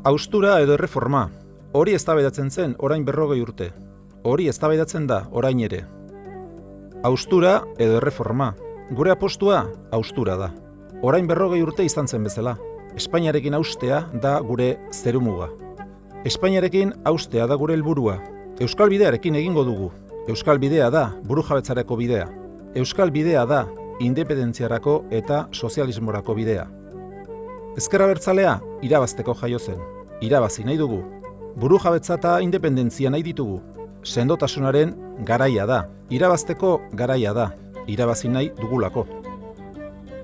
Haustura edo erreforma. Hori eztabaidatzen zen orain 40 urte. Hori eztabaidatzen da orain ere. Haustura edo erreforma. Gure apostua haustura da. Orain 40 urte izan zen bezala. Espainiarekin haustea da gure zerumuga. Espainiarekin haustea da gure helburua. Euskal bidearekin egingo dugu. Euskal bidea da burujabetzarako bidea. Euskal bidea da independentziarako eta sozialismorako bidea. Ezker Abertzalea irabazteko jaio zen. Irabazi nahi dugu. Burujabetza eta independentzia nahi ditugu. Sendotasunaren garaia da. Irabazteko garaia da. Irabazi nahi dugulako.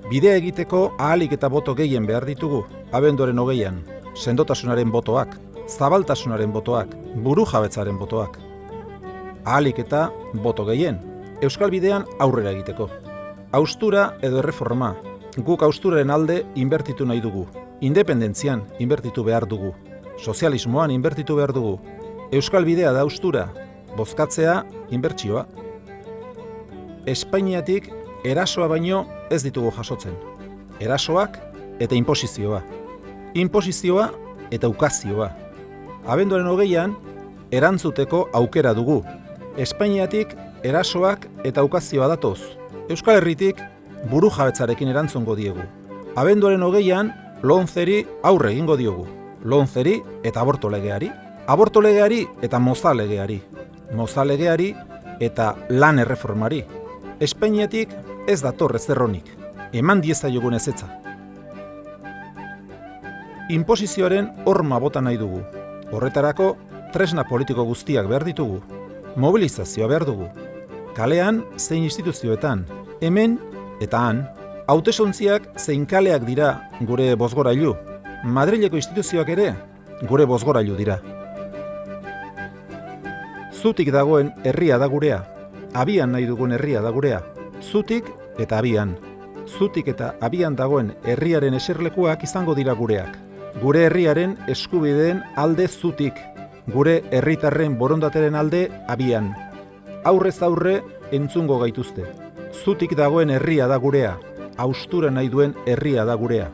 Bidea egiteko ahalik eta boto gehien behar ditugu, abenduaren 20an. Sendotasunaren botoak, zabaltasunaren botoak, burujabetzaren botoak. Ahalik eta boto gehien, Euskal bidean aurrera egiteko. Haustura edo erreforma, guk hausturaren alde inbertitu nahi dugu. Independentzian inbertitu behar dugu. Sozialismoan inbertitu behar dugu. Euskal bidea da haustura, bozkatzea inbertsioa. Espainiatik erasoa baino ez ditugu jasotzen. Erasoak eta inposizioa. Inposizioa eta ukazioa. Abenduaren 20an erantzuteko aukera dugu. Espainiatik erasoak eta ukazioa datoz. Euskal Herritik burujabetzarekin erantzungo diegu. Abenduaren 20an lomceri aurre egingo diogu. Lomceri eta aborto legeari. Aborto legeari eta moza legeari. Moza legeari eta lan erreformari. Espainiatik ez dator ezerronik, eman diezaiogun ezetza. Inposizioaren horma bota nahi dugu. Horretarako, tresna politiko guztiak behar ditugu. Mobilizazioa behar dugu. Kalean zein instituzioetan, hemen eta han, hautesontziak zein kaleak dira gure bozgorailu. Madrileko instituzioak ere gure bozgorailu dira. Zutik dagoen herria da gurea. Abian nahi dugun herria da gurea. Zutik eta abian. Zutik eta abian dagoen herriaren eserlekuak izango dira gureak. Gure herriaren eskubideen alde zutik. Gure herritarren borondateren alde abian. Aurrez aurre entzungo gaituzte. Zutik dagoen herria da gurea. Haustura nahi duen herria da gurea.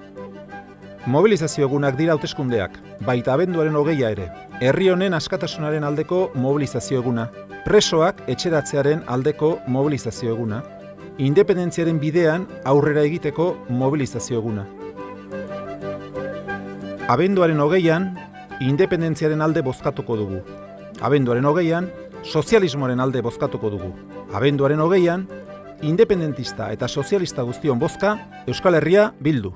Mobilizazio egunak dira hauteskundeak, baita abenduaren 20a ere. Herri honen askatasunaren aldeko mobilizazio eguna. Presoak etxeratzearen aldeko mobilizazio eguna. Independentziaren bidean aurrera egiteko mobilizazio eguna. Abenduaren 20an, independentziaren alde bozkatuko dugu. Abenduaren 20an, sozialismoaren alde bozkatuko dugu. Abenduaren 20an, independentista eta sozialista guztion bozka Euskal Herria bildu.